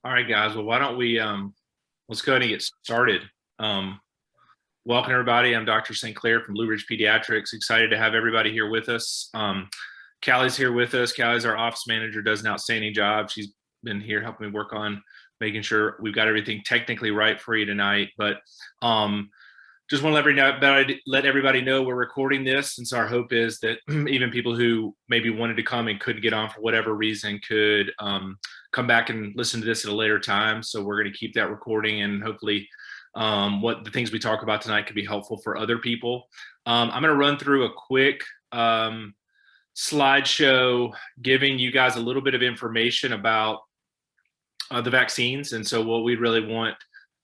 All right, guys. Well, why don't we let's go ahead and get started. Welcome, everybody. I'm Dr. St. Clair from Blue Ridge Pediatrics. Excited to have everybody here with us. Callie's here with us. Callie's our office manager, does an outstanding job. She's been here helping me work on making sure we've got everything technically right for you tonight. But just want to let everybody know we're recording this. And so our hope is that even people who maybe wanted to come and couldn't get on for whatever reason could come back and listen to this at a later time. So we're going to keep that recording, and hopefully what the things we talk about tonight could be helpful for other people. I'm going to run through a quick slideshow giving you guys a little bit of information about the vaccines. And so what we really want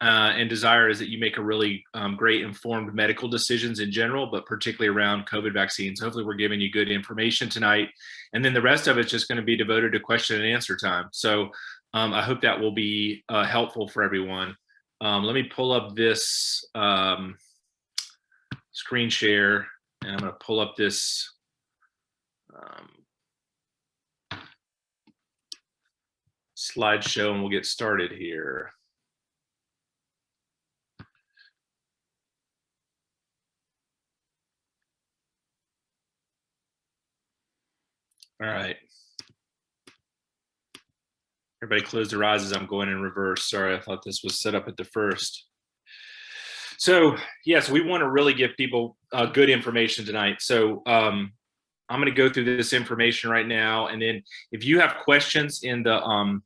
and desire is that you make a really great informed medical decisions in general, but particularly around COVID vaccines. Hopefully we're giving you good information tonight. And then the rest of it's just going to be devoted to question and answer time. So I hope that will be helpful for everyone. Let me pull up this screen share, and I'm going to pull up this slideshow, and we'll get started here. All right. Everybody close their eyes as I'm going in reverse. Sorry, I thought this was set up at the first. So yes, we want to really give people good information tonight. So I'm going to go through this information right now, and then if you have questions in the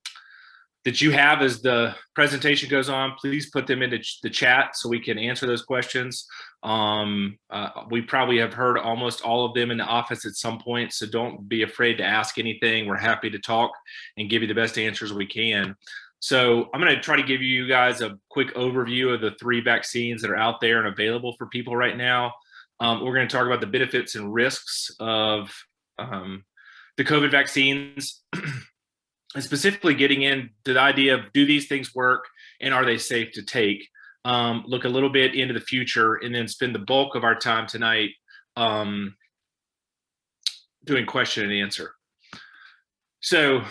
that you have as the presentation goes on, please put them into the chat so we can answer those questions. We probably have heard almost all of them in the office at some point, so don't be afraid to ask anything. We're happy to talk and give you the best answers we can. So I'm going to try to give you guys a quick overview of the 3 vaccines that are out there and available for people right now. We're going to talk about the benefits and risks of the COVID vaccines, and specifically getting into the idea of, do these things work and are they safe to take? Look a little bit into the future, and then spend the bulk of our time tonight doing question and answer. So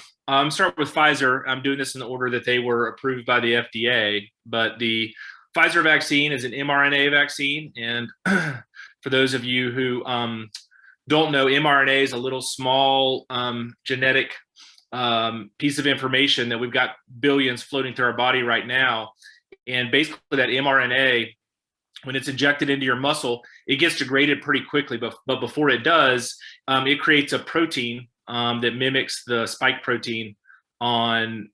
start with Pfizer. I'm doing this in the order that they were approved by the FDA, but the Pfizer vaccine is an mRNA vaccine. And for those of you who don't know, mRNA is a little small genetic piece of information that we've got billions floating through our body right now. And basically that mRNA, when it's injected into your muscle, it gets degraded pretty quickly. But before it does, it creates a protein that mimics the spike protein on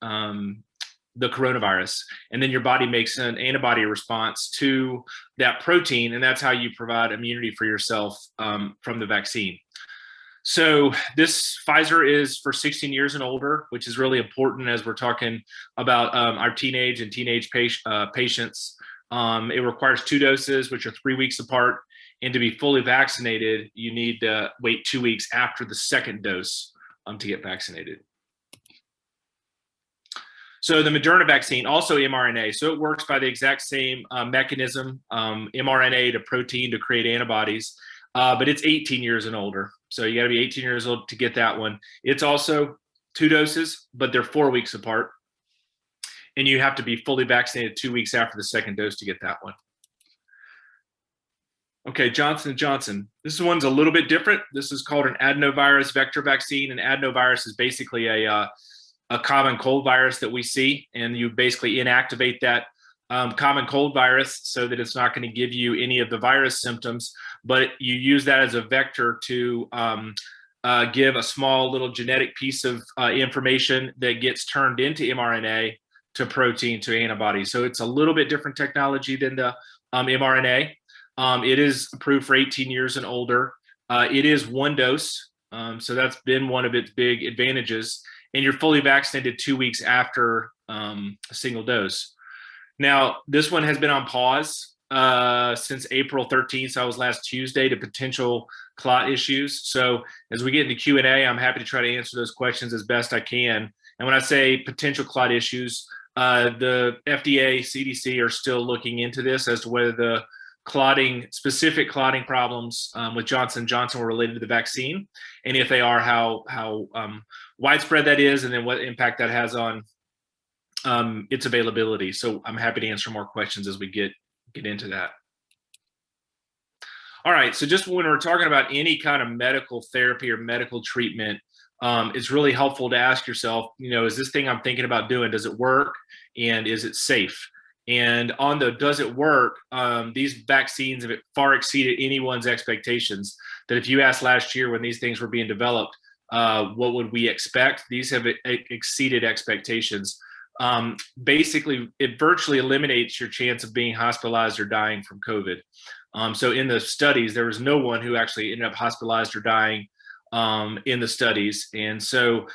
the coronavirus. And then your body makes an antibody response to that protein. And that's how you provide immunity for yourself from the vaccine. So this Pfizer is for 16 years and older, which is really important as we're talking about our teenage patients. It requires 2 doses, which are 3 weeks apart. And to be fully vaccinated, you need to wait 2 weeks after the second dose to get vaccinated. So the Moderna vaccine, also mRNA. So it works by the exact same mechanism, mRNA to protein to create antibodies, but it's 18 years and older. So you got to be 18 years old to get that one. It's also 2 doses, but they're 4 weeks apart. And you have to be fully vaccinated 2 weeks after the second dose to get that one. Okay, Johnson & Johnson. This one's a little bit different. This is called an adenovirus vector vaccine. And adenovirus is basically a common cold virus that we see. And you basically inactivate that common cold virus so that it's not going to give you any of the virus symptoms, but you use that as a vector to give a small little genetic piece of information that gets turned into mRNA to protein to antibody. So it's a little bit different technology than the mRNA. It is approved for 18 years and older. It is 1 dose. So that's been one of its big advantages. And you're fully vaccinated 2 weeks after a single dose. Now, this one has been on pause since April 13th. So that was last Tuesday, to potential clot issues. So as we get into Q&A, I'm happy to try to answer those questions as best I can. And when I say potential clot issues, the FDA, CDC are still looking into this as to whether the specific clotting problems with Johnson & Johnson were related to the vaccine. And if they are, how widespread that is, and then what impact that has on its availability. So I'm happy to answer more questions as we get into that. All right, so just when we're talking about any kind of medical therapy or medical treatment, it's really helpful to ask yourself, is this thing I'm thinking about doing, does it work, and is it safe? And on the does it work, these vaccines have far exceeded anyone's expectations. That if you asked last year when these things were being developed, what would we expect? These have exceeded expectations. Basically, it virtually eliminates your chance of being hospitalized or dying from COVID. So in the studies, there was no one who actually ended up hospitalized or dying in the studies. And so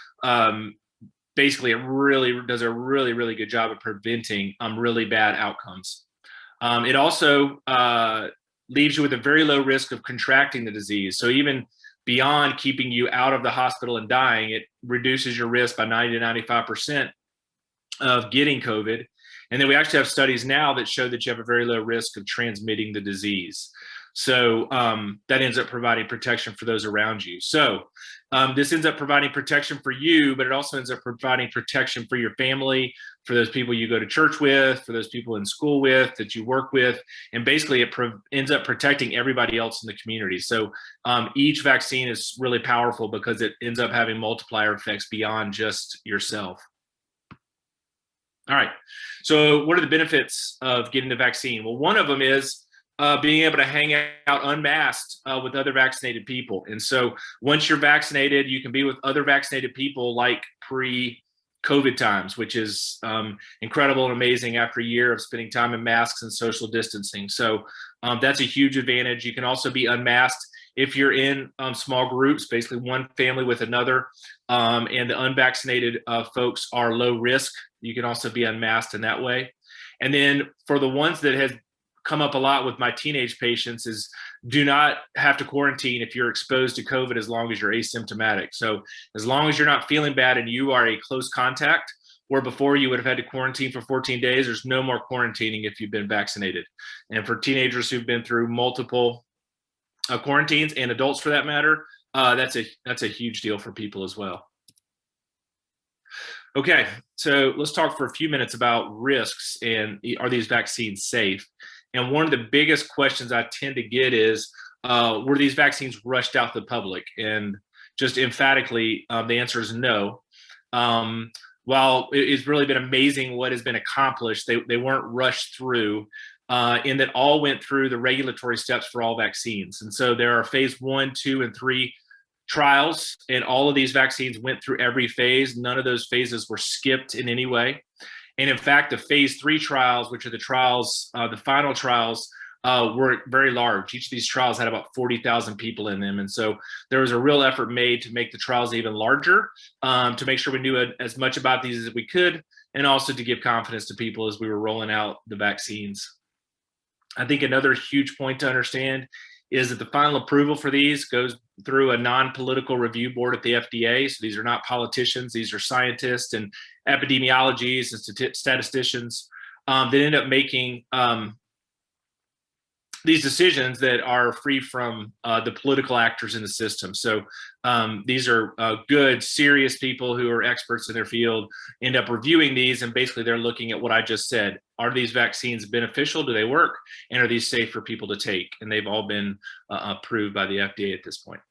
basically, it really does a really, really good job of preventing really bad outcomes. It also leaves you with a very low risk of contracting the disease. So even beyond keeping you out of the hospital and dying, it reduces your risk by 90 to 95% of getting COVID. And then we actually have studies now that show that you have a very low risk of transmitting the disease. So that ends up providing protection for those around you. So this ends up providing protection for you, but it also ends up providing protection for your family, for those people you go to church with, for those people in school with, that you work with. And basically it ends up protecting everybody else in the community. So each vaccine is really powerful because it ends up having multiplier effects beyond just yourself. All right, so what are the benefits of getting the vaccine? Well, one of them is being able to hang out unmasked with other vaccinated people. And so once you're vaccinated, you can be with other vaccinated people like pre-COVID times, which is incredible and amazing after a year of spending time in masks and social distancing. So that's a huge advantage. You can also be unmasked if you're in small groups, basically one family with another, and the unvaccinated folks are low risk. You can also be unmasked in that way. And then for the ones that have come up a lot with my teenage patients is do not have to quarantine if you're exposed to COVID as long as you're asymptomatic. So as long as you're not feeling bad and you are a close contact, where before you would have had to quarantine for 14 days, there's no more quarantining if you've been vaccinated. And for teenagers who've been through multiple quarantines, and adults for that matter, that's a huge deal for people as well. Okay, so let's talk for a few minutes about risks and are these vaccines safe? And one of the biggest questions I tend to get is, were these vaccines rushed out to the public? And just emphatically, the answer is no. While it's really been amazing what has been accomplished, they weren't rushed through in that all went through the regulatory steps for all vaccines. And so there are phase 1, 2, and 3 trials, and all of these vaccines went through every phase. None of those phases were skipped in any way. And in fact, the phase 3 trials, which are the trials, the final trials, were very large. Each of these trials had about 40,000 people in them. And so there was a real effort made to make the trials even larger, to make sure we knew as much about these as we could, and also to give confidence to people as we were rolling out the vaccines. I think another huge point to understand is that the final approval for these goes through a non-political review board at the FDA. So these are not politicians, these are scientists and epidemiologists and statisticians that end up making these decisions that are free from the political actors in the system. So these are good, serious people who are experts in their field, end up reviewing these, and basically they're looking at what I just said. Are these vaccines beneficial? Do they work? And are these safe for people to take? And they've all been approved by the FDA at this point.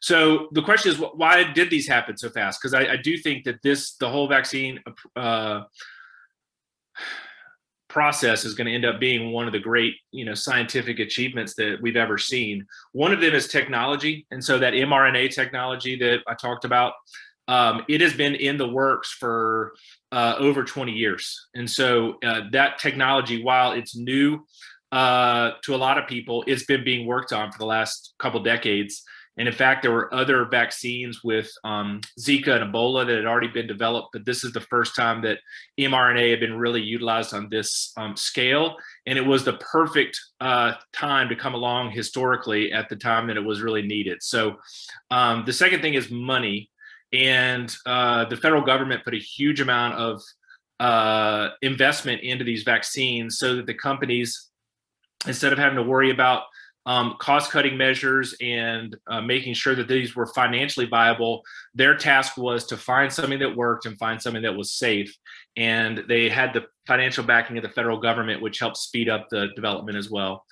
So the question is, why did these happen so fast? Because I do think that the whole vaccine process is going to end up being one of the great, scientific achievements that we've ever seen. One of them is technology. And so that mRNA technology that I talked about, it has been in the works for over 20 years. And so that technology, while it's new to a lot of people, it's been being worked on for the last couple decades. And in fact, there were other vaccines with Zika and Ebola that had already been developed, but this is the first time that mRNA had been really utilized on this scale. And it was the perfect time to come along historically at the time that it was really needed. So the second thing is money. And the federal government put a huge amount of investment into these vaccines so that the companies, instead of having to worry about cost-cutting measures and making sure that these were financially viable. Their task was to find something that worked and find something that was safe. And they had the financial backing of the federal government, which helped speed up the development as well.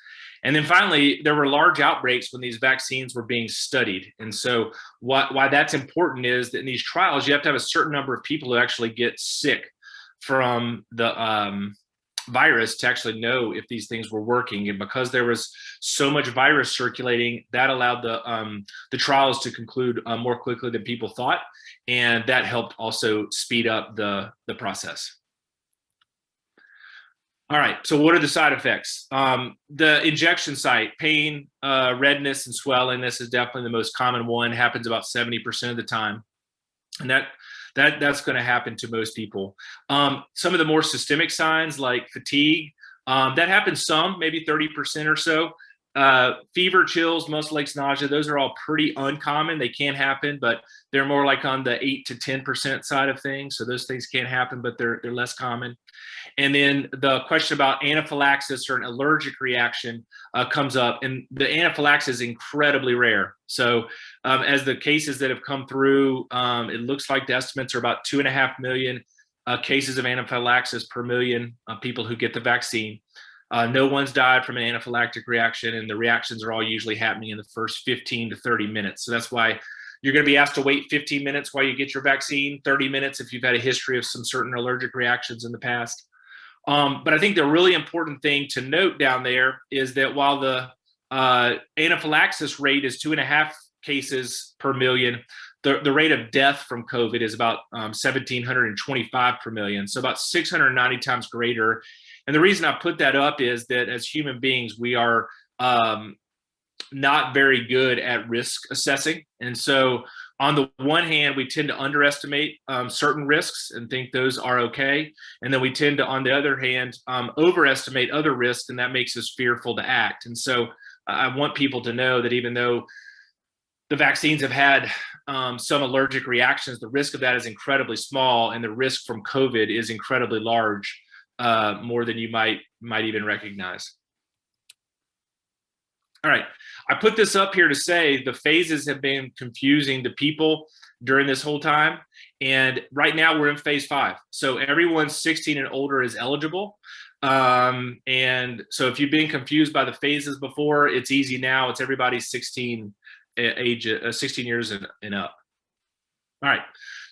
And then finally, there were large outbreaks when these vaccines were being studied. And so why that's important is that in these trials, you have to have a certain number of people who actually get sick from the virus to actually know if these things were working. And because there was so much virus circulating, that allowed the trials to conclude more quickly than people thought. And that helped also speed up the process. All right, so what are the side effects? The injection site, pain, redness, and swelling. This is definitely the most common one. Happens about 70% of the time. And that's going to happen to most people. Some of the more systemic signs like fatigue, that happens some, maybe 30% or so. Fever, chills, muscle aches, nausea, those are all pretty uncommon. They can happen, but they're more like on the 8 to 10% side of things. So those things can happen, but they're less common. And then the question about anaphylaxis or an allergic reaction comes up, and the anaphylaxis is incredibly rare. So as the cases that have come through, it looks like the estimates are about 2.5 million cases of anaphylaxis per million people who get the vaccine. No one's died from an anaphylactic reaction, and the reactions are all usually happening in the first 15 to 30 minutes. So that's why you're going to be asked to wait 15 minutes while you get your vaccine, 30 minutes if you've had a history of some certain allergic reactions in the past. But I think the really important thing to note down there is that while the anaphylaxis rate is 2.5 cases per million, the rate of death from COVID is about 1,725 per million, so about 690 times greater. And the reason I put that up is that as human beings, we are not very good at risk assessing. And so on the one hand, we tend to underestimate certain risks and think those are okay. And then we tend to, on the other hand, overestimate other risks, and that makes us fearful to act. And so I want people to know that even though the vaccines have had some allergic reactions, the risk of that is incredibly small, and the risk from COVID is incredibly large, more than you might even recognize. All right, I put this up here to say the phases have been confusing to people during this whole time. And right now we're in phase 5. So everyone 16 and older is eligible. And so if you've been confused by the phases before, it's easy now. It's everybody 16 years and up. All right,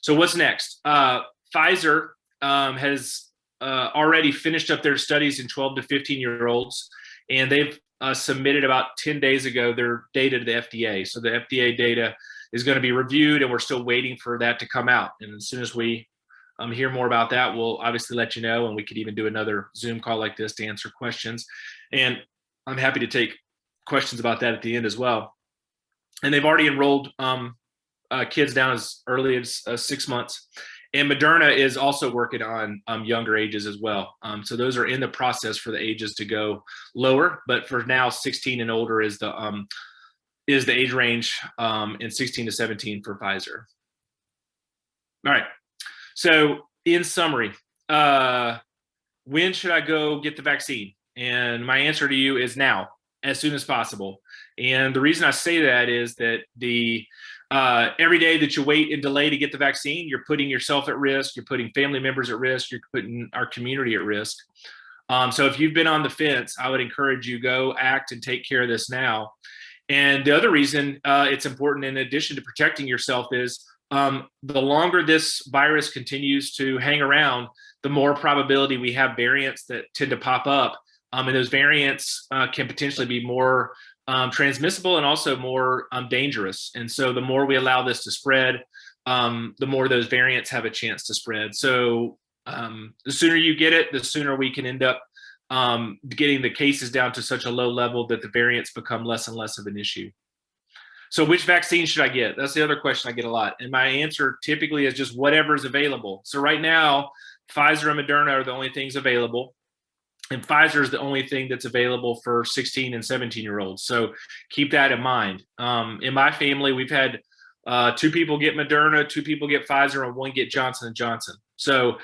so what's next? Pfizer has already finished up their studies in 12 to 15-year-olds, and they've submitted about 10 days ago their data to the FDA. So the FDA data is going to be reviewed, and we're still waiting for that to come out. And as soon as we hear more about that, we'll obviously let you know, and we could even do another Zoom call like this to answer questions. And I'm happy to take questions about that at the end as well. And they've already enrolled kids down as early as 6 months. And Moderna is also working on younger ages as well. So those are in the process for the ages to go lower. But for now, 16 and older is the age range, and 16 to 17 for Pfizer. All right. So in summary, when should I go get the vaccine? And my answer to you is now, as soon as possible. And the reason I say that is that every day that you wait and delay to get the vaccine, you're putting yourself at risk, you're putting family members at risk, you're putting our community at risk. So if you've been on the fence, I would encourage you go act and take care of this now. And the other reason it's important, in addition to protecting yourself, is the longer this virus continues to hang around, the more probability we have variants that tend to pop up. And those variants can potentially be more transmissible and also more dangerous. And so the more we allow this to spread, the more those variants have a chance to spread. So the sooner you get it, the sooner we can end up getting the cases down to such a low level that the variants become less and less of an issue. So which vaccine should I get? That's the other question I get a lot. And my answer typically is just whatever is available. So right now, Pfizer and Moderna are the only things available. And Pfizer is the only thing that's available for 16 and 17-year-olds. So keep that in mind. In my family, we've had 2 people get Moderna, 2 people get Pfizer, and 1 get Johnson & Johnson. So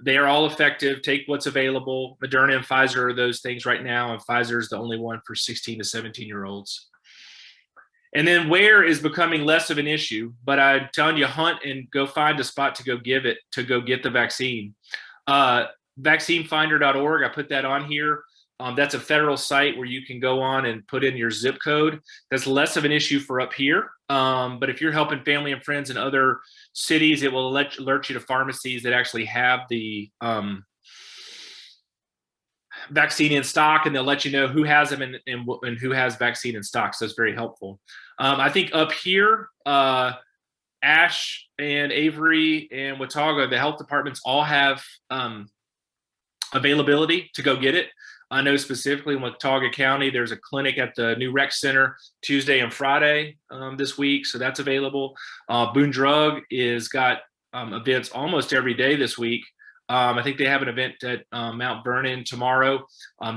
They are all effective. Take what's available. Moderna and Pfizer are those things right now, and Pfizer is the only one for 16 to 17-year-olds. And then where is becoming less of an issue, but I'm telling you, hunt and go find a spot to go get the vaccine. Vaccinefinder.org, I put that on here. That's a federal site where you can go on and put in your zip code. That's less of an issue for up here. But if you're helping family and friends in other cities, it will alert you to pharmacies that actually have the vaccine in stock, and they'll let you know who has them and who has vaccine in stock. So it's very helpful. I think up here, Ash and Avery and Watauga, the health departments all have availability to go get it. I know specifically in Watauga County, there's a clinic at the new rec center Tuesday and Friday this week, so that's available. Boone Drug is got events almost every day this week. I think they have an event at Mount Vernon tomorrow.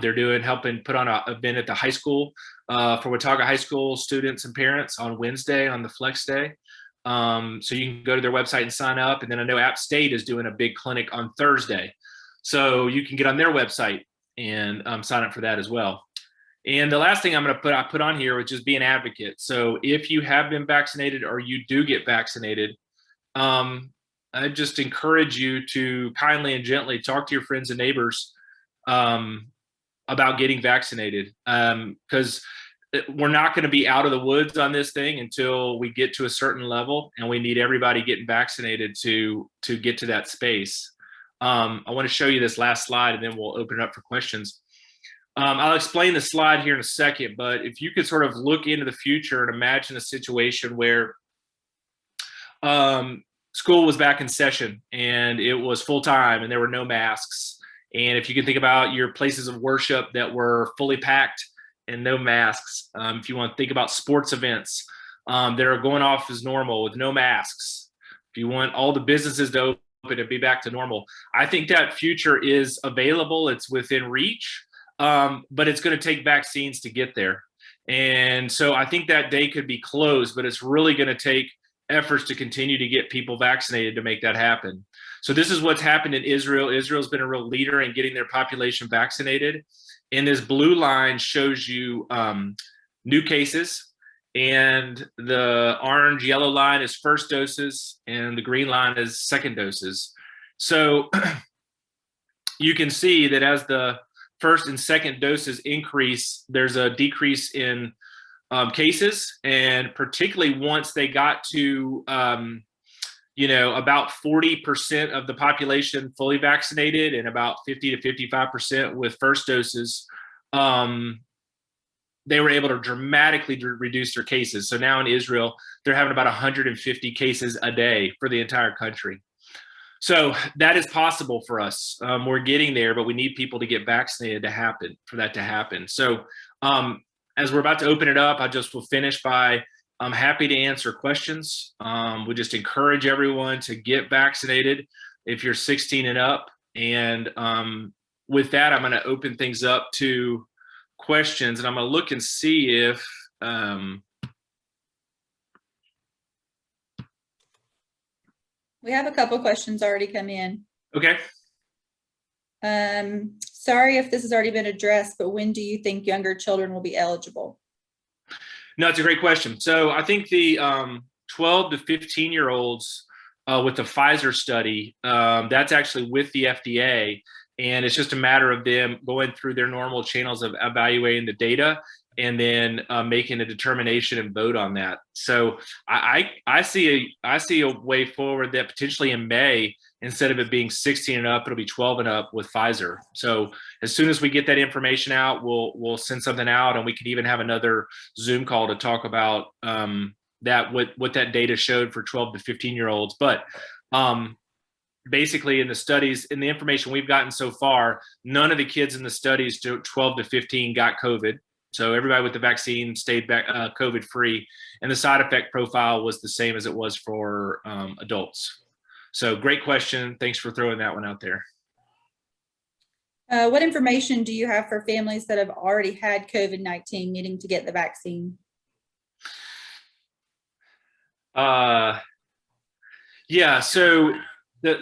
They're helping put on an event at the high school for Watauga High School students and parents on Wednesday on the Flex Day. So you can go to their website and sign up. And then I know App State is doing a big clinic on Thursday. So you can get on their website and sign up for that as well. And the last thing I put on here is just be an advocate. So if you have been vaccinated or you do get vaccinated, I just encourage you to kindly and gently talk to your friends and neighbors about getting vaccinated, because we're not going to be out of the woods on this thing until we get to a certain level, and we need everybody getting vaccinated to get to that space. I want to show you this last slide, and then we'll open it up for questions. I'll explain the slide here in a second, but if you could sort of look into the future and imagine a situation where school was back in session and it was full time and there were no masks. And if you can think about your places of worship that were fully packed and no masks, if you want to think about sports events that are going off as normal with no masks, if you want all the businesses to open and be back to normal, I think that future is available. It's within reach, but it's going to take vaccines to get there. And so I think that day could be closed, but it's really going to take efforts to continue to get people vaccinated to make that happen. So this is what's happened in Israel. Israel's been a real leader in getting their population vaccinated. And this blue line shows you new cases, and the orange yellow line is first doses, and the green line is second doses. So you can see that as the first and second doses increase, there's a decrease in cases, and particularly once they got to about 40% of the population fully vaccinated and about 50 to 55% with first doses, they were able to dramatically reduce their cases. So now in Israel, they're having about 150 cases a day for the entire country. So that is possible for us. We're getting there, but we need people to get vaccinated for that to happen. So as we're about to open it up, I just will finish by I'm happy to answer questions. We just encourage everyone to get vaccinated if you're 16 and up. And with that, I'm going to open things up to questions, and I'm going to look and see if we have a couple questions already come in. Okay. Sorry if this has already been addressed, but when do you think younger children will be eligible? No, it's a great question. So I think the 12 to 15-year-olds with the Pfizer study, that's actually with the FDA, and it's just a matter of them going through their normal channels of evaluating the data and then making a determination and vote on that. So I see a way forward that potentially in May, instead of it being 16 and up, it'll be 12 and up with Pfizer. So as soon as we get that information out, we'll send something out, and we could even have another Zoom call to talk about what that data showed for 12 to 15-year-olds. But basically in the studies, in the information we've gotten so far, none of the kids in the studies to 12 to 15 got COVID. So everybody with the vaccine stayed back COVID-free, and the side effect profile was the same as it was for adults. So great question. Thanks for throwing that one out there. What information do you have for families that have already had COVID-19 needing to get the vaccine? Yeah, so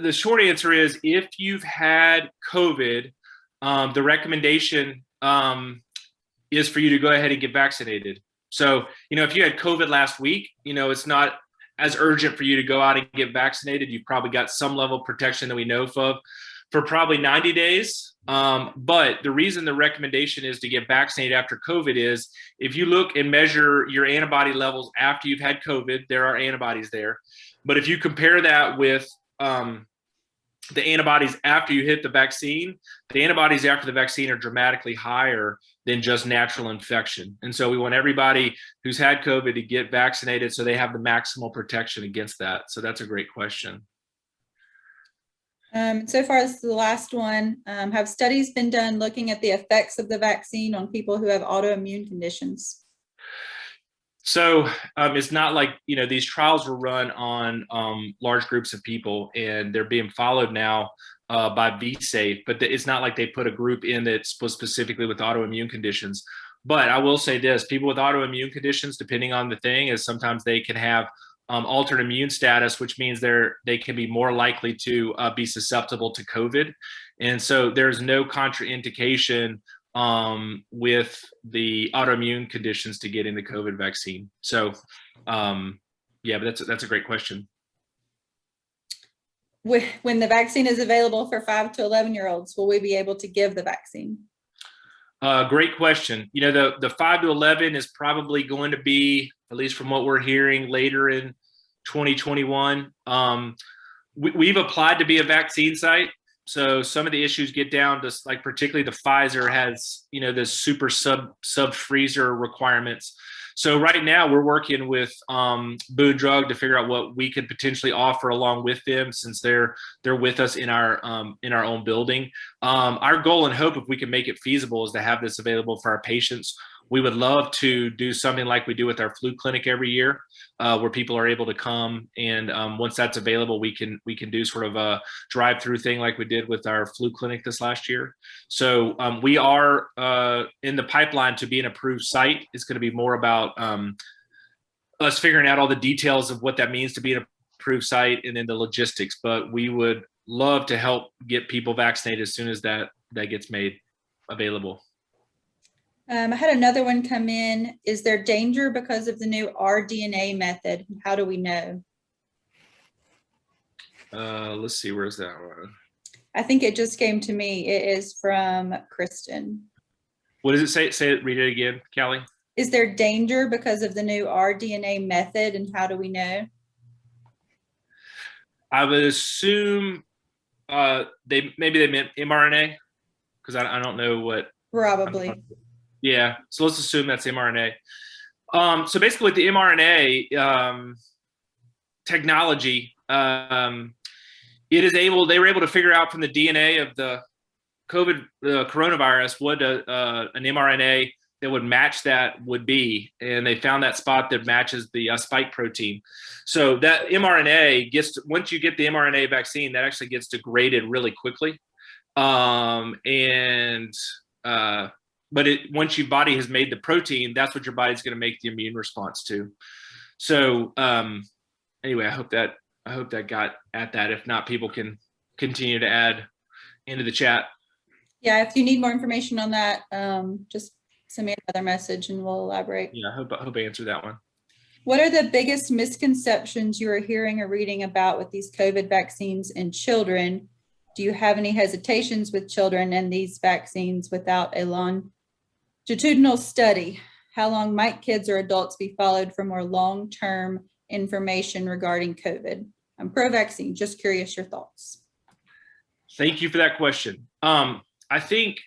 the short answer is if you've had COVID, the recommendation is for you to go ahead and get vaccinated. So, if you had COVID last week, it's not as urgent for you to go out and get vaccinated. You've probably got some level of protection that we know of for probably 90 days. But the reason the recommendation is to get vaccinated after COVID is if you look and measure your antibody levels after you've had COVID, there are antibodies there. But if you compare that with the antibodies after you hit the vaccine, the antibodies after the vaccine are dramatically higher than just natural infection. And so we want everybody who's had COVID to get vaccinated so they have the maximal protection against that. So that's a great question. So far, this is the last one. Have studies been done looking at the effects of the vaccine on people who have autoimmune conditions? So it's not like, these trials were run on large groups of people and they're being followed now by VSafe, but it's not like they put a group in that was specifically with autoimmune conditions. But I will say this, people with autoimmune conditions, depending on the thing, is sometimes they can have altered immune status, which means they can be more likely to be susceptible to COVID. And so there's no contraindication with the autoimmune conditions to getting the COVID vaccine. So, yeah, but that's a great question. When the vaccine is available for 5 to 11-year-olds, will we be able to give the vaccine? Great question. The 5 to 11 is probably going to be, at least from what we're hearing, later in 2021. We've applied to be a vaccine site. So some of the issues get down to, like, particularly the Pfizer has, the super sub freezer requirements. So right now we're working with Boone Drug to figure out what we could potentially offer along with them, since they're with us in our own building. Our goal and hope, if we can make it feasible, is to have this available for our patients. We would love to do something like we do with our flu clinic every year, where people are able to come, and once that's available, we can do sort of a drive-through thing like we did with our flu clinic this last year. So we are in the pipeline to be an approved site. It's going to be more about us figuring out all the details of what that means to be an approved site and then the logistics. But we would love to help get people vaccinated as soon as that gets made available. I had another one come in. Is there danger because of the new rDNA method? How do we know? Let's see, where's that one? I think it just came to me. It is from Kristen. What does it say? Say it, read it again, Callie. Is there danger because of the new rDNA method, and how do we know? I would assume they meant mRNA, because I don't know what. Probably. Yeah, so let's assume that's mRNA. So basically with the mRNA technology, they were able to figure out from the DNA of the coronavirus what an mRNA that would match that would be. And they found that spot that matches the spike protein. So that mRNA once you get the mRNA vaccine, that actually gets degraded really quickly. But once your body has made the protein, that's what your body's going to make the immune response to. So anyway, I hope that got at that. If not, people can continue to add into the chat. Yeah, if you need more information on that, just send me another message and we'll elaborate. Yeah, I hope I answered that one. What are the biggest misconceptions you are hearing or reading about with these COVID vaccines in children? Do you have any hesitations with children and these vaccines without a longitudinal study? How long might kids or adults be followed for more long-term information regarding COVID? I'm pro-vaccine, just curious your thoughts. Thank you for that question. I think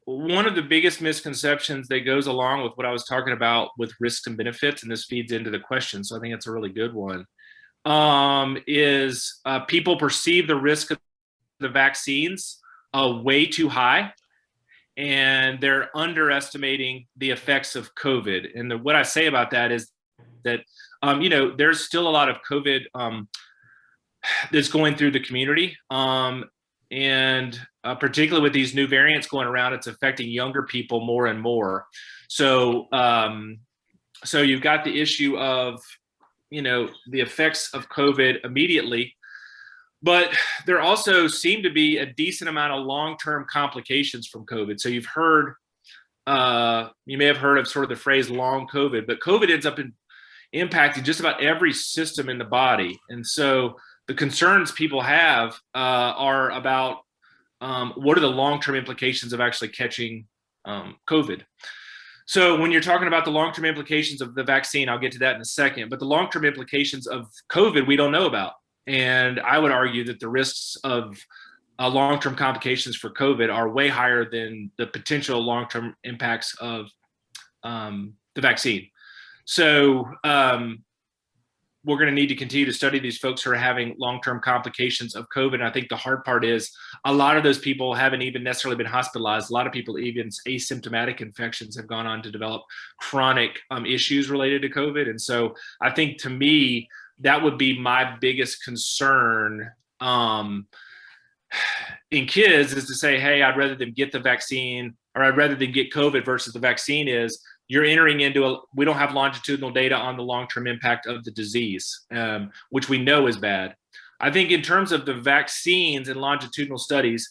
one of the biggest misconceptions that goes along with what I was talking about with risks and benefits, and this feeds into the question, so I think it's a really good one, is people perceive the risk of the vaccines way too high, and they're underestimating the effects of COVID. And what I say about that is that, there's still a lot of COVID that's going through the community. And particularly with these new variants going around, it's affecting younger people more and more. So, so you've got the issue of, the effects of COVID immediately, but there also seem to be a decent amount of long-term complications from COVID. So you've heard, you may have heard of sort of the phrase long COVID, but COVID ends up impacting just about every system in the body. And so the concerns people have are about what are the long-term implications of actually catching COVID. So when you're talking about the long-term implications of the vaccine, I'll get to that in a second, but the long-term implications of COVID, we don't know about. And I would argue that the risks of long-term complications for COVID are way higher than the potential long-term impacts of the vaccine. So we're going to need to continue to study these folks who are having long-term complications of COVID. And I think the hard part is a lot of those people haven't even necessarily been hospitalized. A lot of people, even asymptomatic infections, have gone on to develop chronic issues related to COVID. And so I think, to me, that would be my biggest concern in kids, is to say, hey, I'd rather them get the vaccine, or I'd rather them get COVID versus the vaccine. Is you're entering into we don't have longitudinal data on the long-term impact of the disease, which we know is bad. I think in terms of the vaccines and longitudinal studies,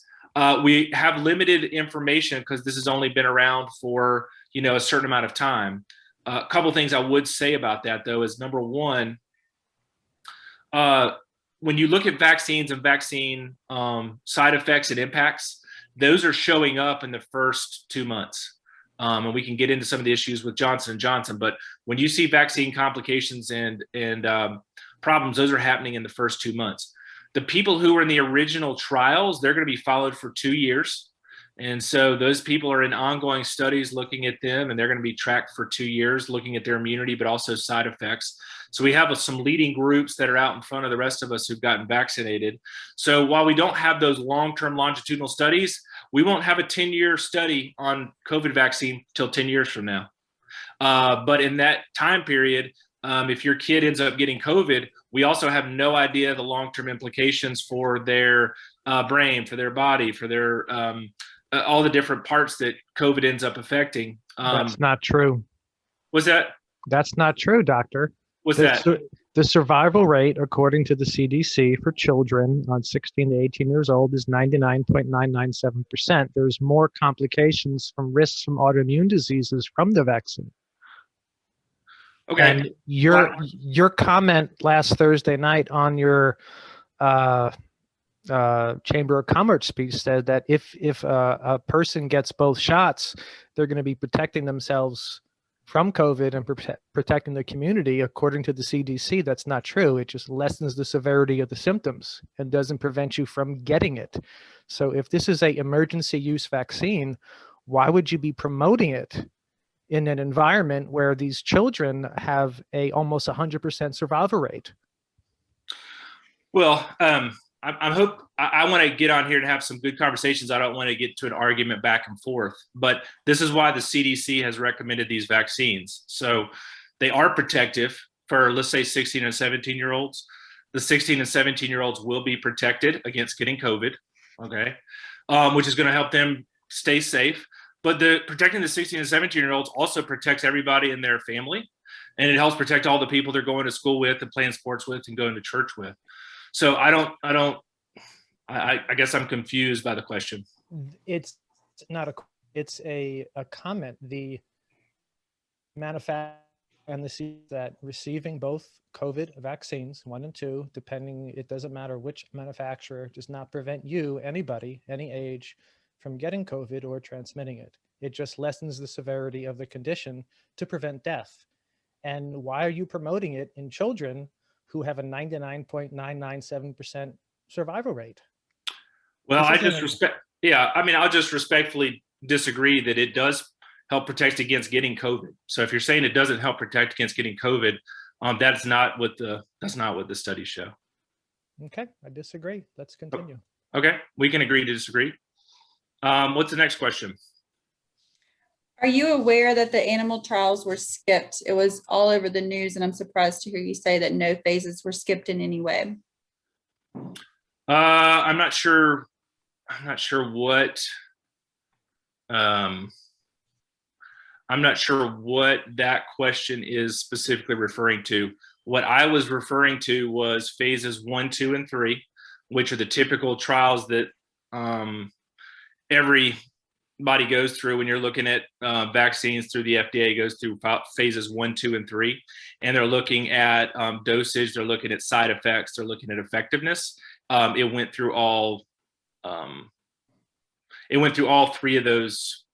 we have limited information because this has only been around for, a certain amount of time. A couple of things I would say about that, though, is number one, when you look at vaccines and vaccine side effects and impacts, those are showing up in the first 2 months. And we can get into some of the issues with Johnson & Johnson, but when you see vaccine complications and problems, those are happening in the first 2 months. The people who were in the original trials, they're going to be followed for 2 years. And so those people are in ongoing studies looking at them, and they're going to be tracked for 2 years, looking at their immunity, but also side effects. So we have some leading groups that are out in front of the rest of us who've gotten vaccinated. So while we don't have those long-term longitudinal studies, we won't have a 10-year study on COVID vaccine till 10 years from now. But in that time period, if your kid ends up getting COVID, we also have no idea the long-term implications for their brain, for their body, for their all the different parts that COVID ends up affecting. That's not true. Was that? That's not true, doctor. What's that? The survival rate, according to the CDC, for children on 16 to 18 years old is 99.997%. There's more complications from risks from autoimmune diseases from the vaccine. Okay. And your comment last Thursday night on your Chamber of Commerce speech said that if a person gets both shots, they're going to be protecting themselves from COVID and protecting the community. According to the CDC, that's not true. It just lessens the severity of the symptoms and doesn't prevent you from getting it. So if this is an emergency use vaccine, why would you be promoting it in an environment where these children have a almost 100% survival rate? Well, I want to get on here and have some good conversations. I don't want to get to an argument back and forth, but this is why the CDC has recommended these vaccines. So they are protective for, let's say, 16 and 17-year-olds. The 16 and 17-year-olds will be protected against getting COVID, okay, which is going to help them stay safe. But protecting the 16 and 17-year-olds also protects everybody in their family, and it helps protect all the people they're going to school with and playing sports with and going to church with. So I guess I'm confused by the question. It's not it's a comment. The manufacturer and the that receiving both COVID vaccines 1 and 2, depending, it doesn't matter which manufacturer, does not prevent you, anybody, any age, from getting COVID or transmitting it. It just lessens the severity of the condition to prevent death. And why are you promoting it in children who have a 99.997% survival rate? Well, I'll just respectfully disagree that it does help protect against getting COVID. So if you're saying it doesn't help protect against getting COVID, that's not what the studies show. Okay, I disagree. Let's continue. Okay, we can agree to disagree. What's the next question? Are you aware that the animal trials were skipped? It was all over the news, and I'm surprised to hear you say that no phases were skipped in any way. I'm not sure what that question is specifically referring to. What I was referring to was phases 1, 2, and 3, which are the typical trials that everybody goes through when you're looking at vaccines through the FDA. Goes through phases 1, 2, and 3, and they're looking at dosage, they're looking at side effects, they're looking at effectiveness. It went through all three of those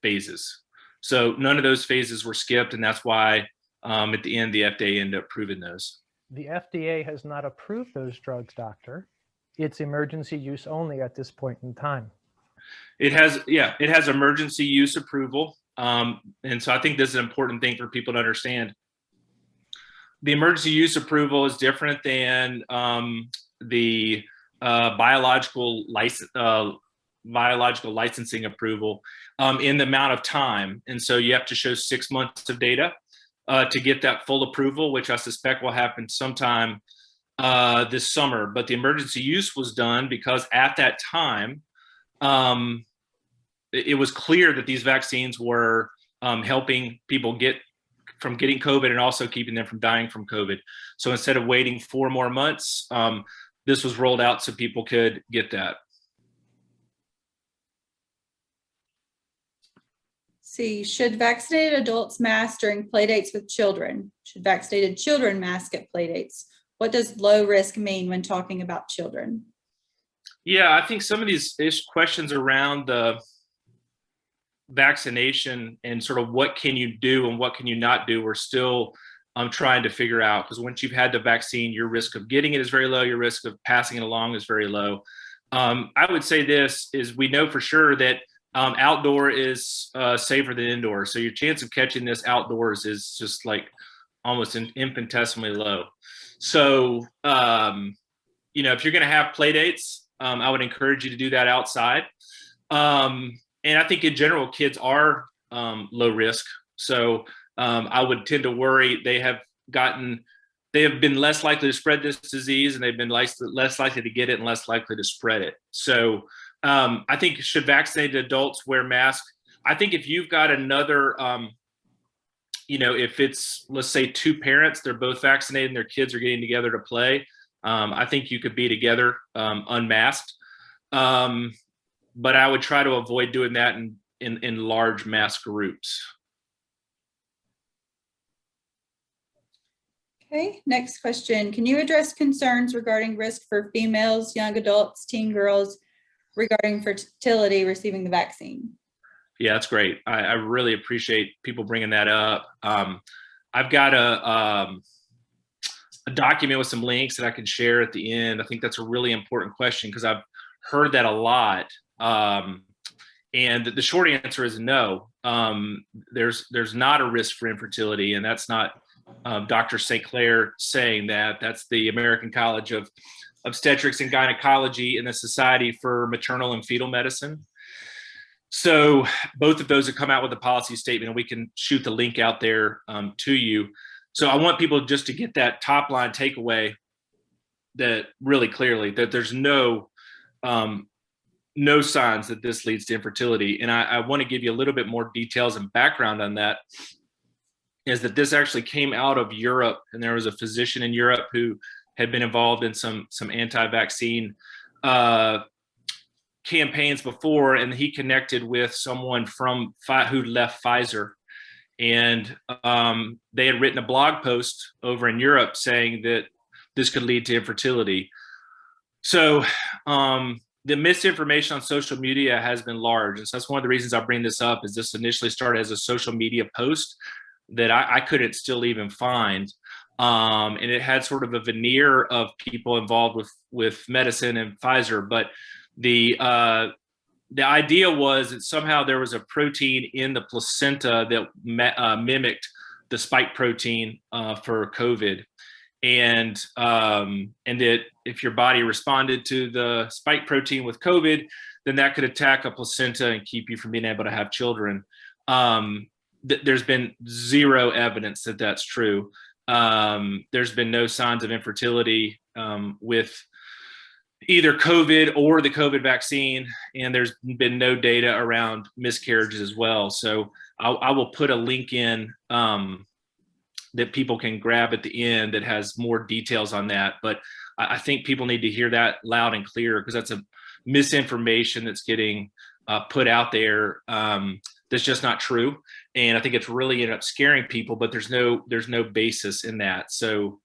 phases. So none of those phases were skipped, and that's why at the end the FDA ended up approving those. The FDA has not approved those drugs, doctor. It's emergency use only at this point in time. It has emergency use approval. And so I think this is an important thing for people to understand. The emergency use approval is different than the biological licensing approval in the amount of time. And so you have to show 6 months of data to get that full approval, which I suspect will happen sometime this summer. But the emergency use was done because at that time, it was clear that these vaccines were helping people get from getting COVID and also keeping them from dying from COVID. So instead of waiting 4 more months, this was rolled out so people could get that. See, should vaccinated adults mask during playdates with children? Should vaccinated children mask at playdates? What does low risk mean when talking about children? Yeah, I think some of these questions around the vaccination and sort of what can you do and what can you not do, we're still trying to figure out, because once you've had the vaccine, your risk of getting it is very low, your risk of passing it along is very low. I would say this is, we know for sure that outdoor is safer than indoor. So your chance of catching this outdoors is just like almost infinitesimally low. So, if you're going to have play dates, I would encourage you to do that outside. And I think in general, kids are low risk. So I would tend to worry they have been less likely to spread this disease, and they've been less likely to get it and less likely to spread it. So I think should vaccinated adults wear masks? I think if you've got another, if it's, let's say, 2 parents, they're both vaccinated and their kids are getting together to play, I think you could be together unmasked. But I would try to avoid doing that in large mass groups. Okay, next question. Can you address concerns regarding risk for females, young adults, teen girls regarding fertility receiving the vaccine? Yeah, that's great. I really appreciate people bringing that up. I've got a document with some links that I can share at the end. I think that's a really important question because I've heard that a lot. And the short answer is no. There's not a risk for infertility, and that's not Dr. St. Clair saying that. That's the American College of Obstetrics and Gynecology and the Society for Maternal and Fetal Medicine. So both of those have come out with a policy statement, and we can shoot the link out there to you. So I want people just to get that top line takeaway that really clearly that there's no signs that this leads to infertility. And I want to give you a little bit more details and background on that, is that this actually came out of Europe, and there was a physician in Europe who had been involved in some anti-vaccine campaigns before, and he connected with someone who left Pfizer, and they had written a blog post over in Europe saying that this could lead to infertility. So the misinformation on social media has been large, and so that's one of the reasons I bring this up. Is this initially started as a social media post that I couldn't still even find, and it had sort of a veneer of people involved with medicine and Pfizer, but the idea was that somehow there was a protein in the placenta that mimicked the spike protein for COVID, and that if your body responded to the spike protein with COVID, then that could attack a placenta and keep you from being able to have children. There's been zero evidence that that's true. There's been no signs of infertility with either COVID or the COVID vaccine, and there's been no data around miscarriages as well. So I will put a link in that people can grab at the end that has more details on that. But I think people need to hear that loud and clear, because that's a misinformation that's getting put out there that's just not true. And I think it's really ended up scaring people, but there's no basis in that. So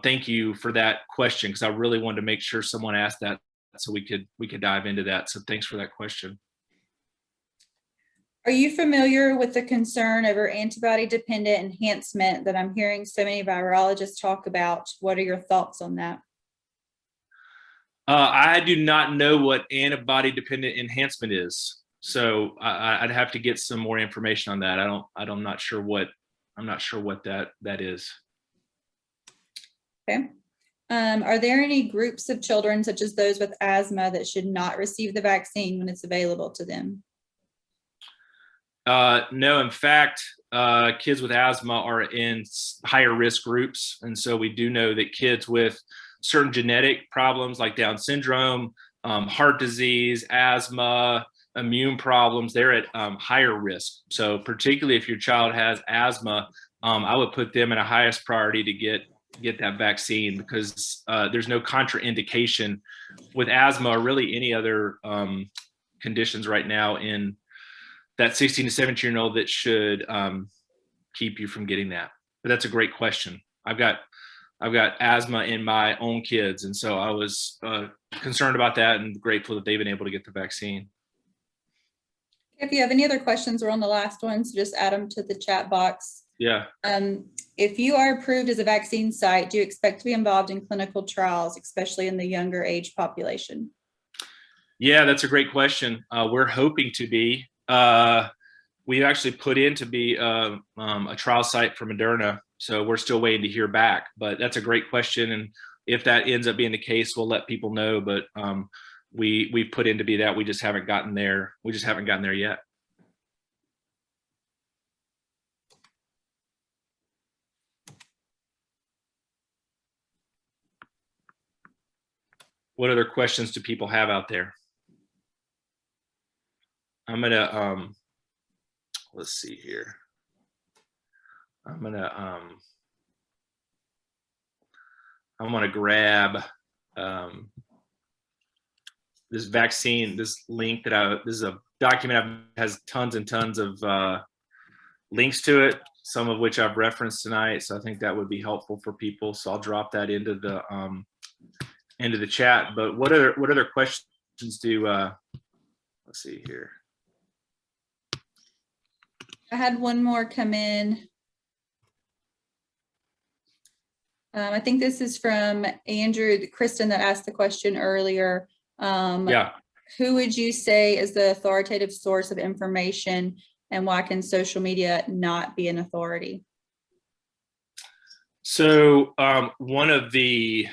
thank you for that question, because I really wanted to make sure someone asked that so we could dive into that. So thanks for that question. Are you familiar with the concern over antibody-dependent enhancement that I'm hearing so many virologists talk about? What are your thoughts on that? I do not know what antibody-dependent enhancement is, so I'd have to get some more information on that. I'm not sure what that is. Okay. Are there any groups of children, such as those with asthma, that should not receive the vaccine when it's available to them? No, in fact, kids with asthma are in higher risk groups. And so we do know that kids with certain genetic problems like Down syndrome, heart disease, asthma, immune problems, they're at higher risk. So particularly if your child has asthma, I would put them in a highest priority to get that vaccine, because there's no contraindication with asthma or really any other conditions right now in that 16 to 17-year-old that should keep you from getting that. But that's a great question. I've got asthma in my own kids, and so I was concerned about that and grateful that they've been able to get the vaccine. If you have any other questions, we're on the last one, so just add them to the chat box. Yeah. If you are approved as a vaccine site, do you expect to be involved in clinical trials, especially in the younger age population? Yeah, that's a great question. We're hoping to be. We actually put in to be a trial site for Moderna, so we're still waiting to hear back. But that's a great question, and if that ends up being the case, we'll let people know. But we've put in to be that. We just haven't gotten there. We just haven't gotten there yet. What other questions do people have out there? I'm gonna let's see here. I'm gonna grab this vaccine, this link that this is a document has tons and tons of links to it, some of which I've referenced tonight. So I think that would be helpful for people. So I'll drop that into the chat. But what other questions do let's see here. I had one more come in. I think this is from Andrew, Kristen, that asked the question earlier. Yeah. Who would you say is the authoritative source of information, and why can social media not be an authority? So one of the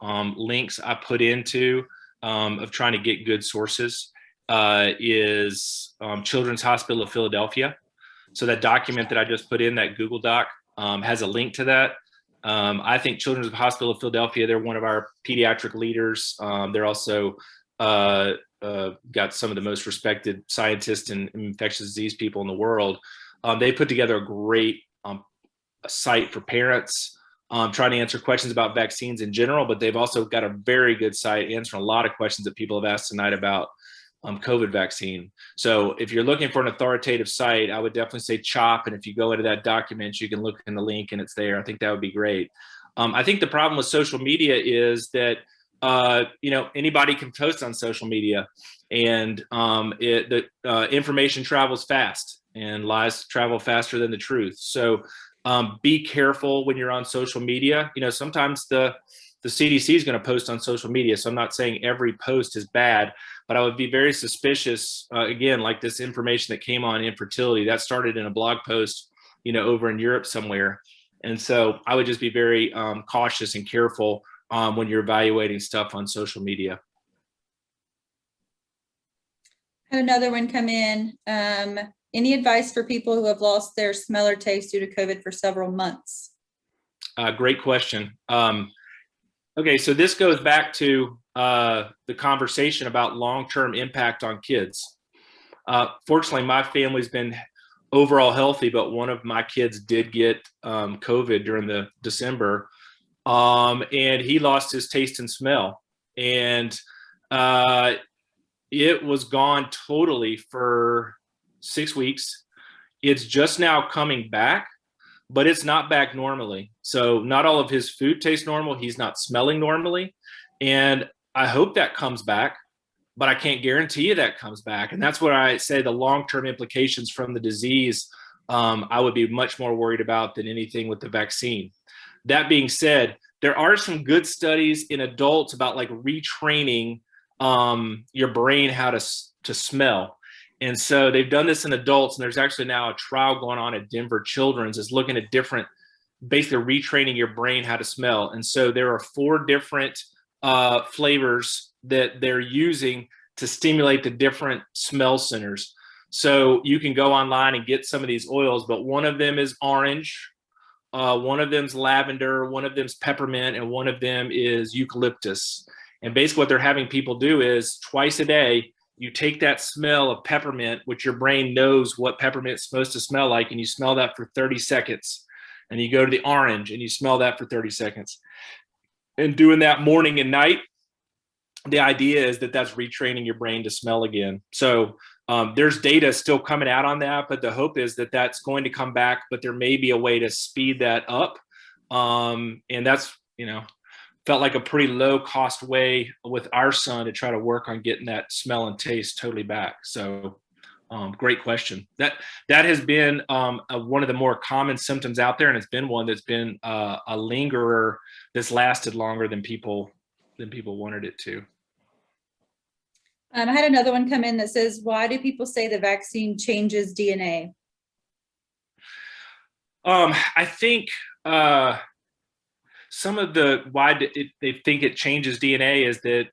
links I put into of trying to get good sources is Children's Hospital of Philadelphia. So that document that I just put in, that Google Doc, has a link to that. I think Children's Hospital of Philadelphia, they're one of our pediatric leaders. They're also got some of the most respected scientists and infectious disease people in the world. They put together a great site for parents, trying to answer questions about vaccines in general, but they've also got a very good site answering a lot of questions that people have asked tonight about COVID vaccine. So if you're looking for an authoritative site, I would definitely say CHOP. And if you go into that document, you can look in the link and it's there. I think that would be great. I think the problem with social media is that, anybody can post on social media, and the information travels fast, and lies travel faster than the truth. So be careful when you're on social media. Sometimes the CDC is going to post on social media. So I'm not saying every post is bad, but I would be very suspicious, again, like this information that came on infertility, that started in a blog post, over in Europe somewhere. And so I would just be very cautious and careful when you're evaluating stuff on social media. I had another one come in. Any advice for people who have lost their smell or taste due to COVID for several months? Great question. Okay, so this goes back to the conversation about long-term impact on kids. Fortunately, my family's been overall healthy, but one of my kids did get COVID during the December, and he lost his taste and smell, and it was gone totally for 6 weeks. It's just now coming back, but it's not back normally. So not all of his food tastes normal. He's not smelling normally. And I hope that comes back, but I can't guarantee you that comes back. And that's what I say the long-term implications from the disease, I would be much more worried about than anything with the vaccine. That being said, there are some good studies in adults about like retraining your brain how to smell. And so they've done this in adults, and there's actually now a trial going on at Denver Children's is looking at different, basically retraining your brain how to smell. And so there are 4 different flavors that they're using to stimulate the different smell centers. So you can go online and get some of these oils, but one of them is orange, one of them's lavender, one of them's peppermint, and one of them is eucalyptus. And basically what they're having people do is twice a day, you take that smell of peppermint, which your brain knows what peppermint is supposed to smell like, and you smell that for 30 seconds. And you go to the orange and you smell that for 30 seconds. And doing that morning and night, the idea is that that's retraining your brain to smell again. So there's data still coming out on that, but the hope is that that's going to come back, but there may be a way to speed that up. And that's, felt like a pretty low cost way with our son to try to work on getting that smell and taste totally back. So great question. That has been one of the more common symptoms out there, and it's been one that's been a lingerer that's lasted longer than people wanted it to. I had another one come in that says, why do people say the vaccine changes DNA? I think some of the why they think it changes DNA is that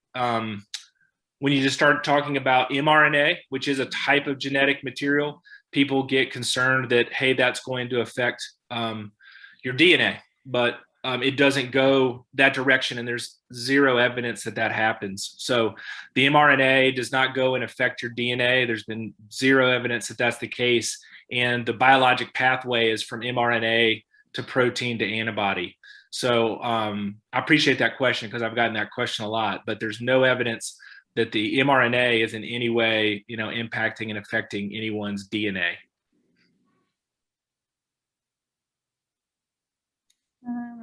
when you just start talking about mRNA, which is a type of genetic material, people get concerned that, hey, that's going to affect your DNA, but it doesn't go that direction, and there's zero evidence that happens. So the mRNA does not go and affect your DNA. There's been zero evidence that that's the case, and the biologic pathway is from mRNA to protein to antibody. So I appreciate that question because I've gotten that question a lot, but there's no evidence that the mRNA is in any way, impacting and affecting anyone's DNA.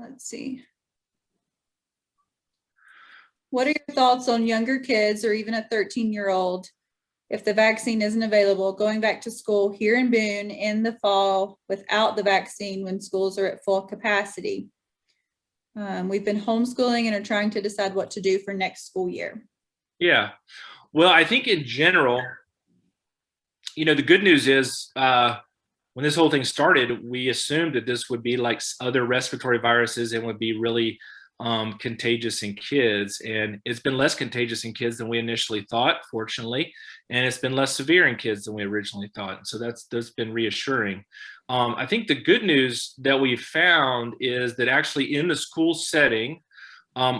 Let's see. What are your thoughts on younger kids or even a 13-year-old, if the vaccine isn't available, going back to school here in Boone in the fall without the vaccine when schools are at full capacity? We've been homeschooling and are trying to decide what to do for next school year. Yeah. Well, I think in general, the good news is when this whole thing started, we assumed that this would be like other respiratory viruses and would be really contagious in kids. And it's been less contagious in kids than we initially thought, fortunately. And it's been less severe in kids than we originally thought. So that's been reassuring. I think the good news that we've found is that actually in the school setting,